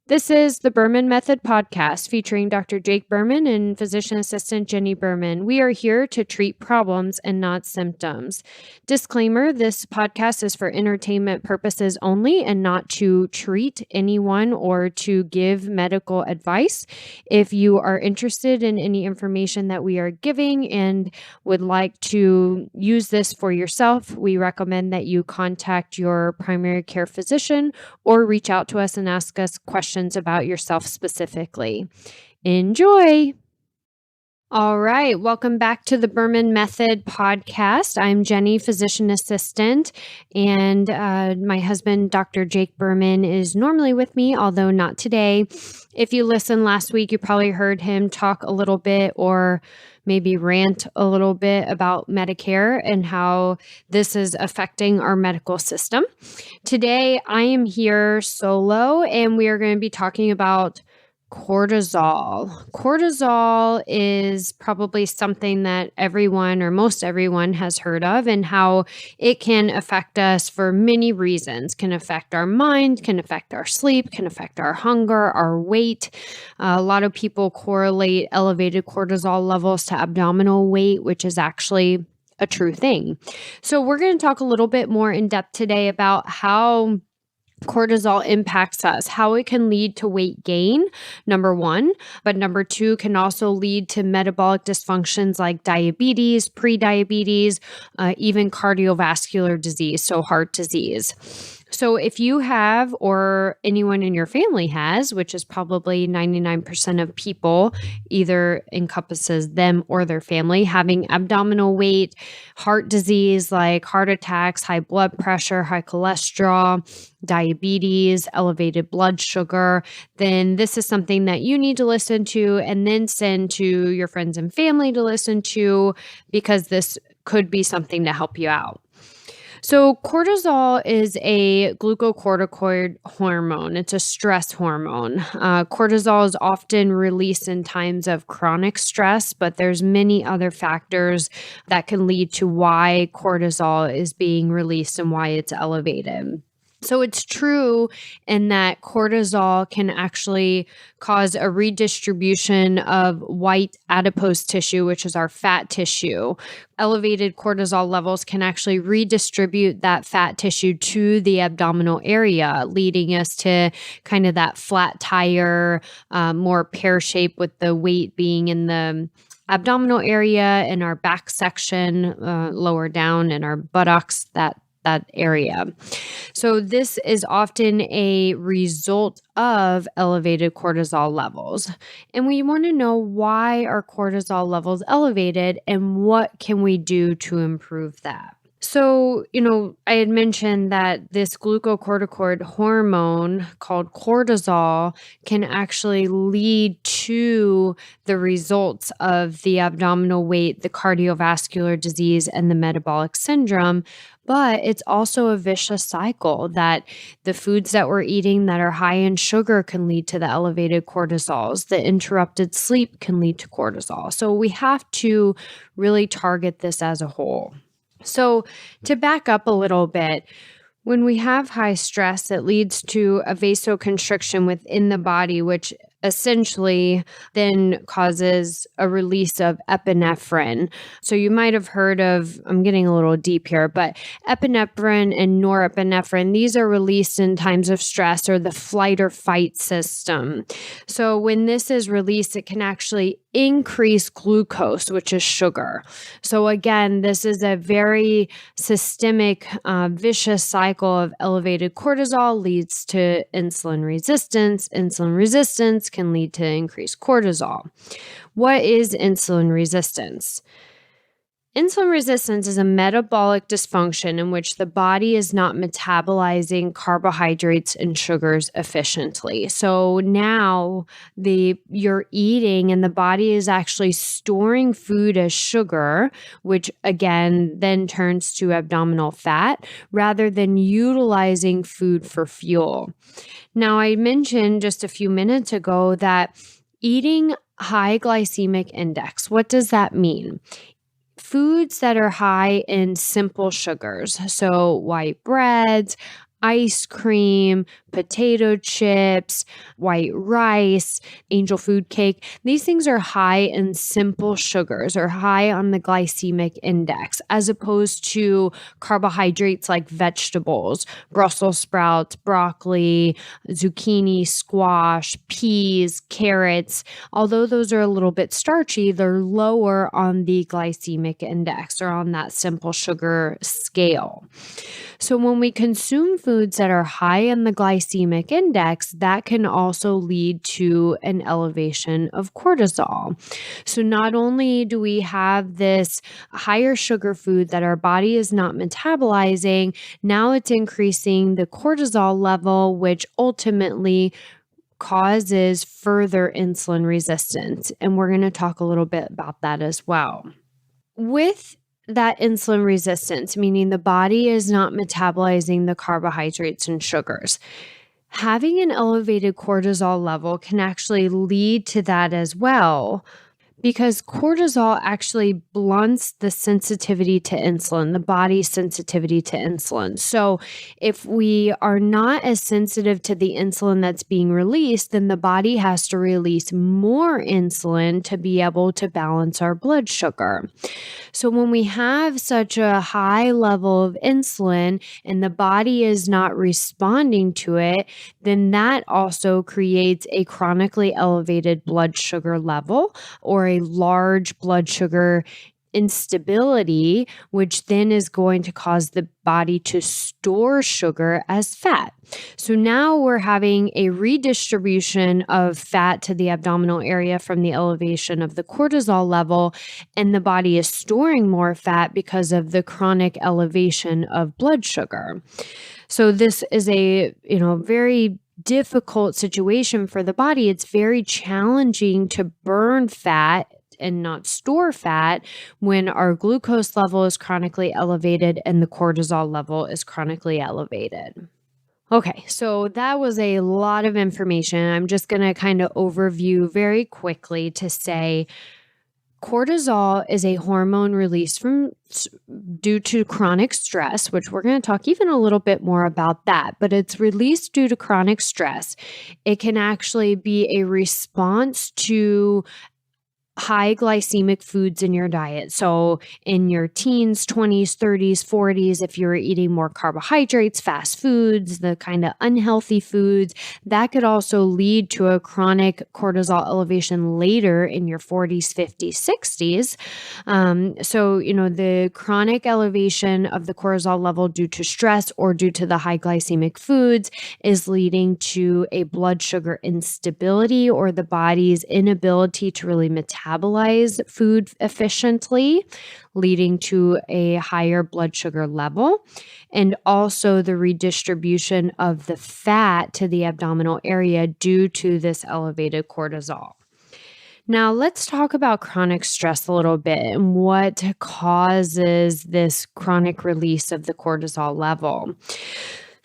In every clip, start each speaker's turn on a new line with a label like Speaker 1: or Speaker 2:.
Speaker 1: This is the Berman Method podcast featuring Dr. Jake Berman and physician assistant Jenny Berman. We are here to treat problems and not symptoms. Disclaimer, this podcast is for entertainment purposes only and not to treat anyone or to give medical advice. If you are interested in any information that we are giving and would like to use this for yourself, we recommend that you contact your primary care physician or reach out to us and ask us questions about yourself specifically. Enjoy. All right. Welcome back to the Berman Method podcast. I'm Jenny, physician assistant, and my husband, Dr. Jake Berman, is normally with me, although not today. If you listened last week, you probably heard him talk a little bit or maybe rant a little bit about Medicare and how this is affecting our medical system. Today, I am here solo, and we are going to be talking about cortisol. Cortisol is probably something that everyone or most everyone has heard of, and how it can affect us for many reasons. Can affect our mind, can affect our sleep, can affect our hunger, our weight. A lot of people correlate elevated cortisol levels to abdominal weight, which is actually a true thing. So we're going to talk a little bit more in depth today about how cortisol impacts us, how it can lead to weight gain, number one, but number two can also lead to metabolic dysfunctions like diabetes, prediabetes, even cardiovascular disease, so heart disease. So if you have, or anyone in your family has, which is probably 99% of people, either encompasses them or their family, having abdominal weight, heart disease like heart attacks, high blood pressure, high cholesterol, diabetes, elevated blood sugar, then this is something that you need to listen to and then send to your friends and family to listen to, because this could be something to help you out. So cortisol is a glucocorticoid hormone. It's a stress hormone. Cortisol is often released in times of chronic stress, but there's many other factors that can lead to why cortisol is being released and why it's elevated. So it's true in that cortisol can actually cause a redistribution of white adipose tissue, which is our fat tissue. Elevated cortisol levels can actually redistribute that fat tissue to the abdominal area, leading us to kind of that flat tire, more pear shape with the weight being in the abdominal area, in our back section, lower down, in our buttocks, that area. So this is often a result of elevated cortisol levels. And we want to know, why are cortisol levels elevated and what can we do to improve that? So, I had mentioned that this glucocorticoid hormone called cortisol can actually lead to the results of the abdominal weight, the cardiovascular disease, and the metabolic syndrome. But it's also a vicious cycle that the foods that we're eating that are high in sugar can lead to the elevated cortisols. The interrupted sleep can lead to cortisol. So we have to really target this as a whole. So to back up a little bit, when we have high stress, it leads to a vasoconstriction within the body, which essentially then causes a release of epinephrine. So you might have heard of, I'm getting a little deep here, but epinephrine and norepinephrine, these are released in times of stress or the flight or fight system. So when this is released, it can actually increase glucose, which is sugar. So again, this is a very systemic, vicious cycle of elevated cortisol leads to insulin resistance. Insulin resistance can lead to increased cortisol. What is insulin resistance? Insulin resistance is a metabolic dysfunction in which the body is not metabolizing carbohydrates and sugars efficiently. So now you're eating and the body is actually storing food as sugar, which again then turns to abdominal fat, rather than utilizing food for fuel. Now, I mentioned just a few minutes ago that eating high glycemic index, what does that mean? Foods that are high in simple sugars, so white breads, ice cream, potato chips, white rice, angel food cake. These things are high in simple sugars or high on the glycemic index, as opposed to carbohydrates like vegetables, Brussels sprouts, broccoli, zucchini, squash, peas, carrots. Although those are a little bit starchy, they're lower on the glycemic index or on that simple sugar scale. So when we consume foods that are high in the glycemic index, that can also lead to an elevation of cortisol. So not only do we have this higher sugar food that our body is not metabolizing, now it's increasing the cortisol level, which ultimately causes further insulin resistance. And we're going to talk a little bit about that as well. With that insulin resistance, meaning the body is not metabolizing the carbohydrates and sugars, having an elevated cortisol level can actually lead to that as well, because cortisol actually blunts the sensitivity to insulin, the body's sensitivity to insulin. So if we are not as sensitive to the insulin that's being released, then the body has to release more insulin to be able to balance our blood sugar. So when we have such a high level of insulin and the body is not responding to it, then that also creates a chronically elevated blood sugar level or a large blood sugar instability, which then is going to cause the body to store sugar as fat. So now we're having a redistribution of fat to the abdominal area from the elevation of the cortisol level, and the body is storing more fat because of the chronic elevation of blood sugar. So this is a, very difficult situation for the body. It's very challenging to burn fat and not store fat when our glucose level is chronically elevated and the cortisol level is chronically elevated. Okay, so that was a lot of information. I'm just going to kind of overview very quickly to say cortisol is a hormone released due to chronic stress, which we're going to talk even a little bit more about that, but it's released due to chronic stress. It can actually be a response to high glycemic foods in your diet. So in your teens, 20s, 30s, 40s, if you're eating more carbohydrates, fast foods, the kind of unhealthy foods, that could also lead to a chronic cortisol elevation later in your 40s, 50s, 60s. So, the chronic elevation of the cortisol level due to stress or due to the high glycemic foods is leading to a blood sugar instability or the body's inability to really metabolize food efficiently, leading to a higher blood sugar level, and also the redistribution of the fat to the abdominal area due to this elevated cortisol. Now, let's talk about chronic stress a little bit and what causes this chronic release of the cortisol level.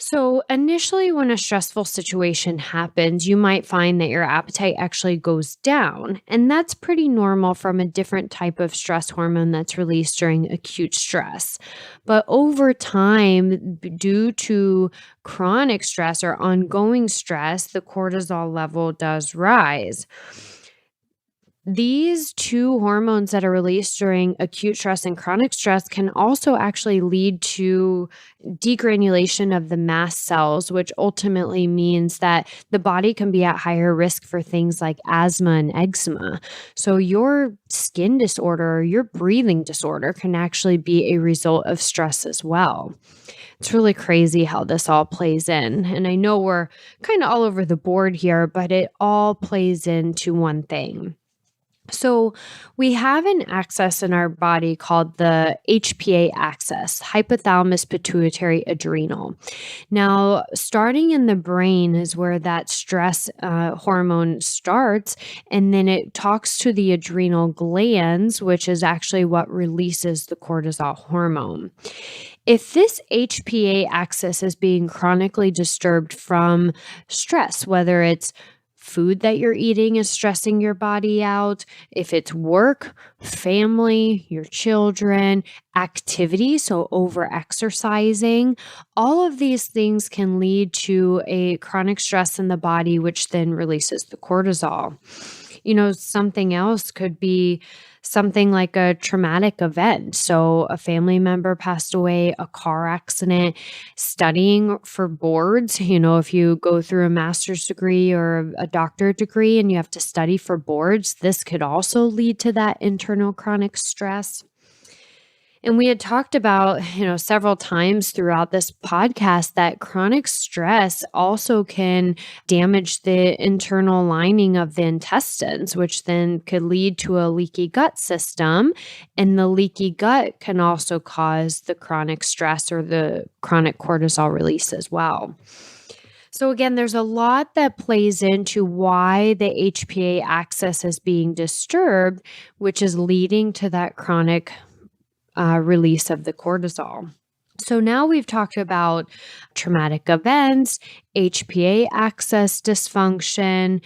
Speaker 1: So initially, when a stressful situation happens, you might find that your appetite actually goes down. And that's pretty normal from a different type of stress hormone that's released during acute stress. But over time, due to chronic stress or ongoing stress, the cortisol level does rise. These two hormones that are released during acute stress and chronic stress can also actually lead to degranulation of the mast cells, which ultimately means that the body can be at higher risk for things like asthma and eczema. So your skin disorder or your breathing disorder can actually be a result of stress as well. It's really crazy how this all plays in. And I know we're kind of all over the board here, but it all plays into one thing. So we have an axis in our body called the HPA axis, hypothalamus pituitary adrenal. Now, starting in the brain is where that stress hormone starts, and then it talks to the adrenal glands, which is actually what releases the cortisol hormone. If this HPA axis is being chronically disturbed from stress, whether it's food that you're eating is stressing your body out, if it's work, family, your children, activity, so over exercising, all of these things can lead to a chronic stress in the body, which then releases the cortisol. Something else could be something like a traumatic event. So a family member passed away, a car accident, studying for boards. If you go through a master's degree or a doctorate degree and you have to study for boards, this could also lead to that internal chronic stress. And we had talked about, several times throughout this podcast that chronic stress also can damage the internal lining of the intestines, which then could lead to a leaky gut system. And the leaky gut can also cause the chronic stress or the chronic cortisol release as well. So again, there's a lot that plays into why the HPA axis is being disturbed, which is leading to that chronic release of the cortisol. So now we've talked about traumatic events, HPA axis dysfunction,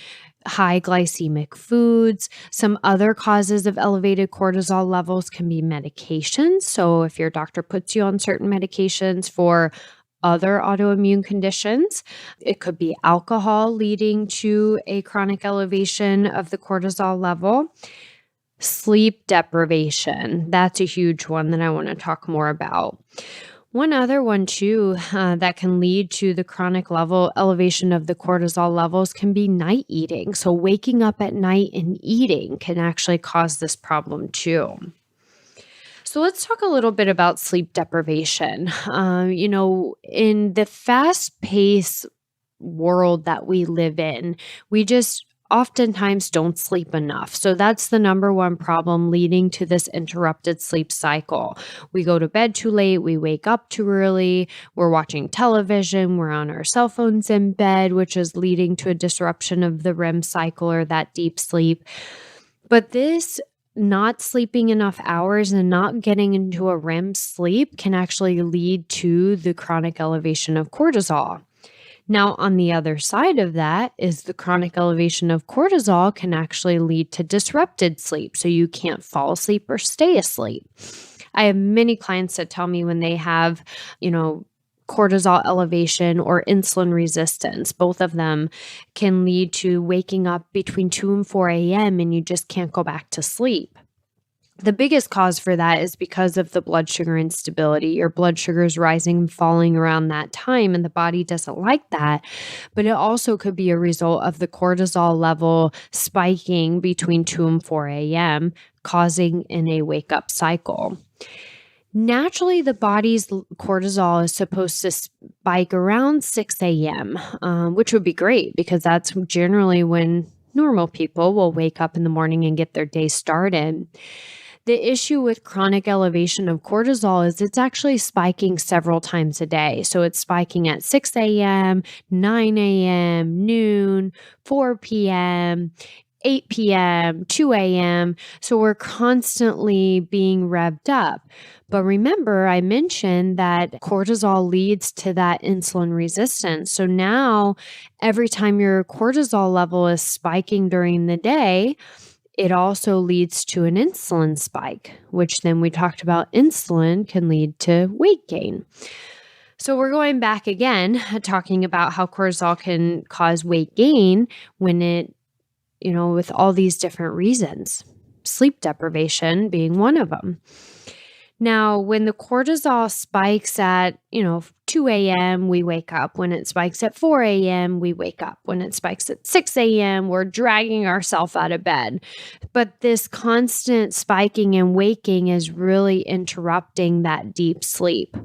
Speaker 1: high glycemic foods. Some other causes of elevated cortisol levels can be medications. So if your doctor puts you on certain medications for other autoimmune conditions, it could be alcohol leading to a chronic elevation of the cortisol level. Sleep deprivation, that's a huge one that I want to talk more about. One other one too that can lead to the chronic elevation of the cortisol levels can be night eating. So waking up at night and eating can actually cause this problem too. So let's talk a little bit about sleep deprivation. In the fast-paced world that we live in, we just oftentimes don't sleep enough. So that's the number one problem leading to this interrupted sleep cycle. We go to bed too late, we wake up too early, we're watching television, we're on our cell phones in bed, which is leading to a disruption of the REM cycle or that deep sleep. But this not sleeping enough hours and not getting into a REM sleep can actually lead to the chronic elevation of cortisol. Now, on the other side of that is the chronic elevation of cortisol can actually lead to disrupted sleep. So you can't fall asleep or stay asleep. I have many clients that tell me when they have, cortisol elevation or insulin resistance, both of them can lead to waking up between 2 and 4 a.m. and you just can't go back to sleep. The biggest cause for that is because of the blood sugar instability. Your blood sugar is rising and falling around that time, and the body doesn't like that. But it also could be a result of the cortisol level spiking between 2 and 4 a.m., causing a wake-up cycle. Naturally, the body's cortisol is supposed to spike around 6 a.m., which would be great because that's generally when normal people will wake up in the morning and get their day started. The issue with chronic elevation of cortisol is it's actually spiking several times a day. So it's spiking at 6 a.m., 9 a.m., noon, 4 p.m., 8 p.m., 2 a.m. So we're constantly being revved up. But remember, I mentioned that cortisol leads to that insulin resistance. So now every time your cortisol level is spiking during the day, it also leads to an insulin spike, which then we talked about insulin can lead to weight gain. So we're going back again, talking about how cortisol can cause weight gain when it, with all these different reasons, sleep deprivation being one of them. Now, when the cortisol spikes at, 2 a.m., we wake up. When it spikes at 4 a.m., we wake up. When it spikes at 6 a.m., we're dragging ourselves out of bed. But this constant spiking and waking is really interrupting that deep sleep,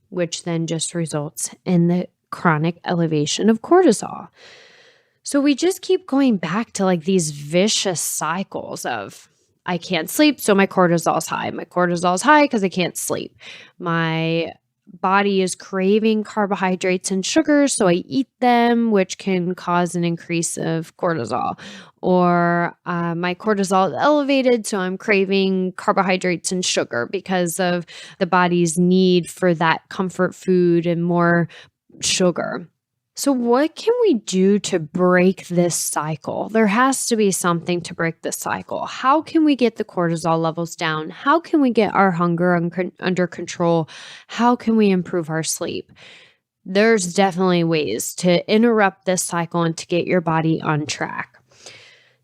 Speaker 1: which then just results in the chronic elevation of cortisol. So we just keep going back to these vicious cycles of, I can't sleep, so my cortisol's high. My cortisol's high because I can't sleep. My body is craving carbohydrates and sugars, so I eat them, which can cause an increase of cortisol. Or my cortisol is elevated, so I'm craving carbohydrates and sugar because of the body's need for that comfort food and more sugar. So, what can we do to break this cycle? There has to be something to break this cycle. How can we get the cortisol levels down? How can we get our hunger under control? How can we improve our sleep? There's definitely ways to interrupt this cycle and to get your body on track.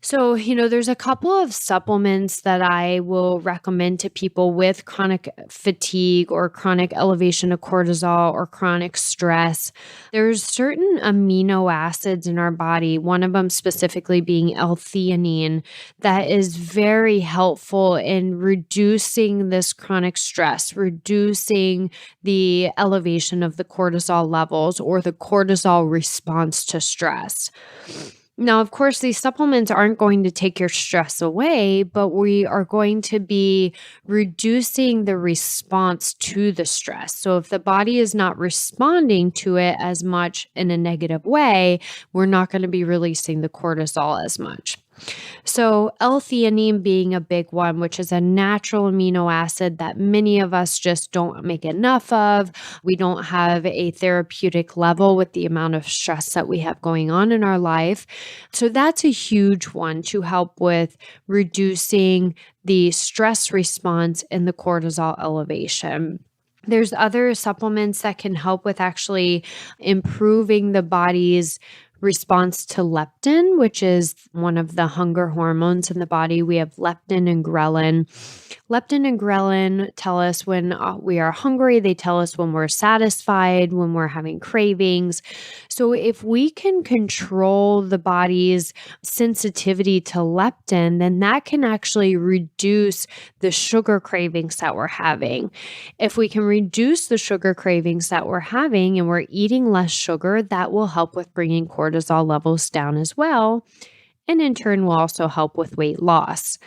Speaker 1: So, there's a couple of supplements that I will recommend to people with chronic fatigue or chronic elevation of cortisol or chronic stress. There's certain amino acids in our body, one of them specifically being L-theanine, that is very helpful in reducing this chronic stress, reducing the elevation of the cortisol levels or the cortisol response to stress. Now, of course, these supplements aren't going to take your stress away, but we are going to be reducing the response to the stress. So if the body is not responding to it as much in a negative way, we're not going to be releasing the cortisol as much. So L-theanine being a big one, which is a natural amino acid that many of us just don't make enough of. We don't have a therapeutic level with the amount of stress that we have going on in our life. So that's a huge one to help with reducing the stress response and the cortisol elevation. There's other supplements that can help with actually improving the body's response to leptin, which is one of the hunger hormones in the body. We have leptin and ghrelin. Leptin and ghrelin tell us when we are hungry. They tell us when we're satisfied, when we're having cravings. So if we can control the body's sensitivity to leptin, then that can actually reduce the sugar cravings that we're having. If we can reduce the sugar cravings that we're having and we're eating less sugar, that will help with bringing cortisol levels down as well. And in turn will also help with weight loss.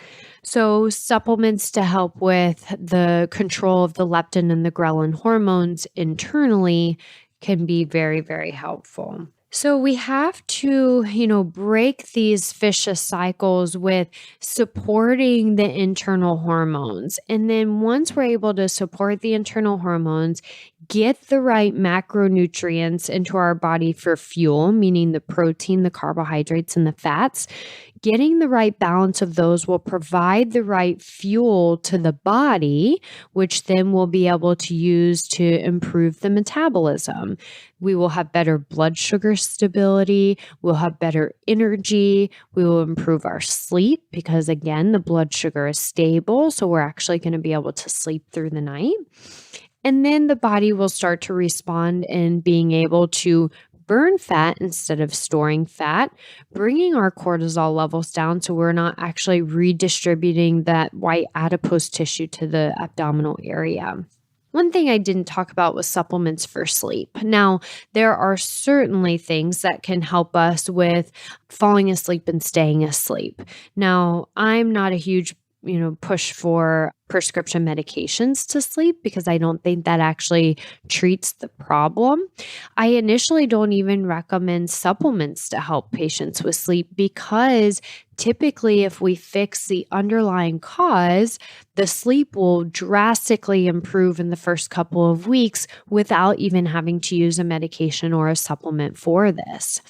Speaker 1: So supplements to help with the control of the leptin and the ghrelin hormones internally can be very, very helpful. So we have to, break these vicious cycles with supporting the internal hormones. And then once we're able to support the internal hormones, get the right macronutrients into our body for fuel, meaning the protein, the carbohydrates, and the fats, getting the right balance of those will provide the right fuel to the body, which then we'll be able to use to improve the metabolism. We will have better blood sugar stability. We'll have better energy. We will improve our sleep because, again, the blood sugar is stable. So we're actually going to be able to sleep through the night. And then the body will start to respond in being able to burn fat instead of storing fat, bringing our cortisol levels down so we're not actually redistributing that white adipose tissue to the abdominal area. One thing I didn't talk about was supplements for sleep. Now, there are certainly things that can help us with falling asleep and staying asleep. Now, I'm not a huge push for prescription medications to sleep because I don't think that actually treats the problem. I initially don't even recommend supplements to help patients with sleep because typically if we fix the underlying cause, the sleep will drastically improve in the first couple of weeks without even having to use a medication or a supplement for this.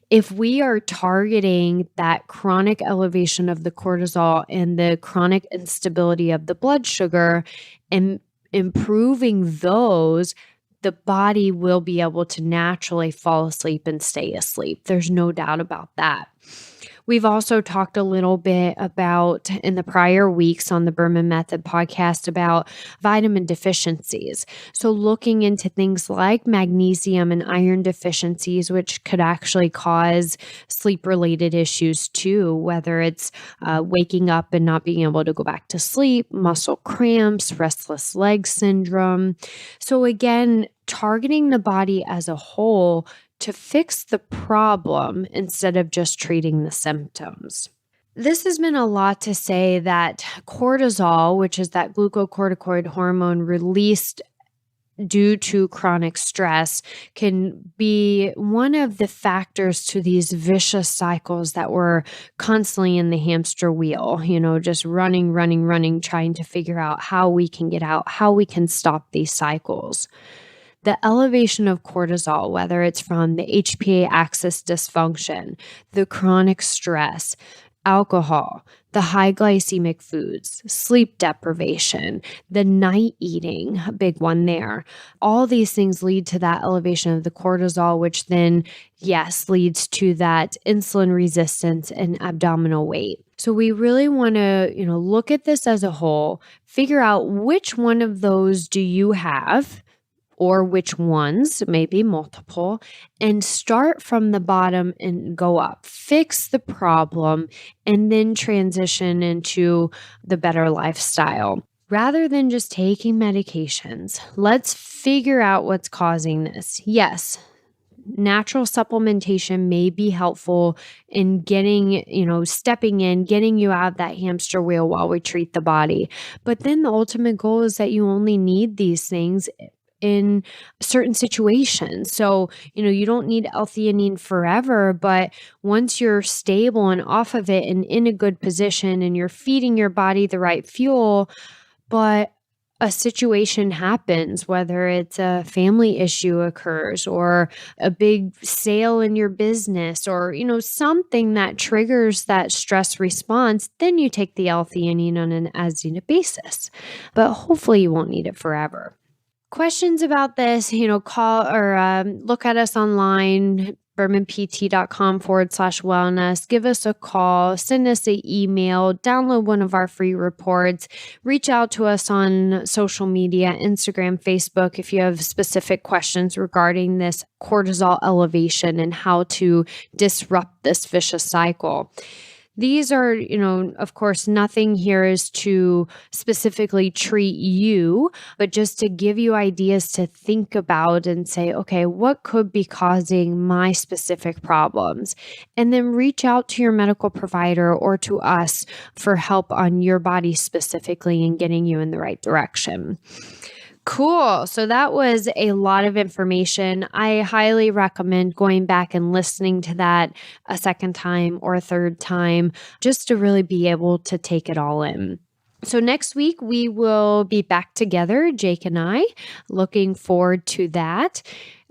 Speaker 1: If we are targeting that chronic elevation of the cortisol and the chronic instability of the blood sugar and improving those, the body will be able to naturally fall asleep and stay asleep. There's no doubt about that. We've also talked a little bit about in the prior weeks on the Berman Method podcast about vitamin deficiencies. So looking into things like magnesium and iron deficiencies, which could actually cause sleep-related issues too, whether it's waking up and not being able to go back to sleep, muscle cramps, restless leg syndrome. So again, targeting the body as a whole to fix the problem instead of just treating the symptoms. This has been a lot to say that cortisol, which is that glucocorticoid hormone released due to chronic stress, can be one of the factors to these vicious cycles that we're constantly in the hamster wheel, just running, trying to figure out how we can get out, how we can stop these cycles. the elevation of cortisol, whether it's from the HPA axis dysfunction, the chronic stress, alcohol, the high glycemic foods, sleep deprivation, the night eating, a big one there. All these things lead to that elevation of the cortisol, which then, yes, leads to that insulin resistance and abdominal weight. So we really want to, look at this as a whole, figure out which one of those do you have, or which ones, maybe multiple, and start from the bottom and go up. Fix the problem and then transition into the better lifestyle. Rather than just taking medications, let's figure out what's causing this. Yes, natural supplementation may be helpful in getting, stepping in, getting you out of that hamster wheel while we treat the body. But then the ultimate goal is that you only need these things in certain situations. So, you don't need L-theanine forever, but once you're stable and off of it and in a good position and you're feeding your body the right fuel, but a situation happens, whether it's a family issue occurs or a big sale in your business or, something that triggers that stress response, then you take the L-theanine on an as-needed basis. But hopefully you won't need it forever. Questions about this, call or look at us online, bermanpt.com/wellness. Give us a call, send us an email, download one of our free reports, reach out to us on social media, Instagram, Facebook, if you have specific questions regarding this cortisol elevation and how to disrupt this vicious cycle. These are, of course, nothing here is to specifically treat you, but just to give you ideas to think about and say, okay, what could be causing my specific problems? And then reach out to your medical provider or to us for help on your body specifically and getting you in the right direction. Cool. So that was a lot of information. I highly recommend going back and listening to that a second time or a third time just to really be able to take it all in. So next week, we will be back together, Jake and I. Looking forward to that.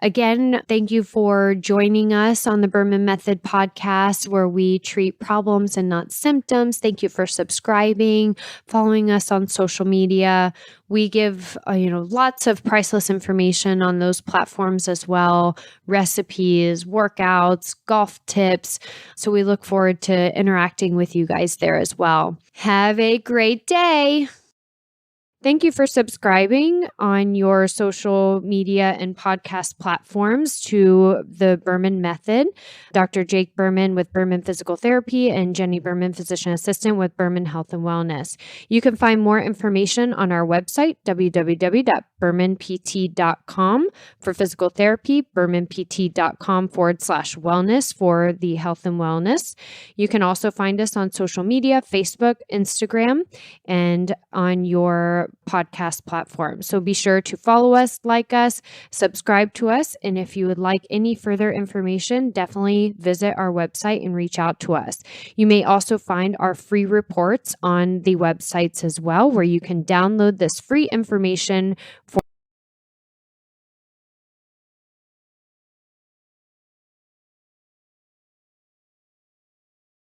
Speaker 1: Again, thank you for joining us on the Berman Method podcast, where we treat problems and not symptoms. Thank you for subscribing, following us on social media. We give, lots of priceless information on those platforms as well, recipes, workouts, golf tips. So we look forward to interacting with you guys there as well. Have a great day. Thank you for subscribing on your social media and podcast platforms to the Berman Method. Dr. Jake Berman with Berman Physical Therapy and Jenny Berman, Physician Assistant with Berman Health and Wellness. You can find more information on our website, www.bermanpt.com for physical therapy, bermanpt.com/wellness for the health and wellness. You can also find us on social media, Facebook, Instagram, and on your podcast platform. So be sure to follow us, like us, subscribe to us. And if you would like any further information, definitely visit our website and reach out to us. You may also find our free reports on the websites as well, where you can download this free information for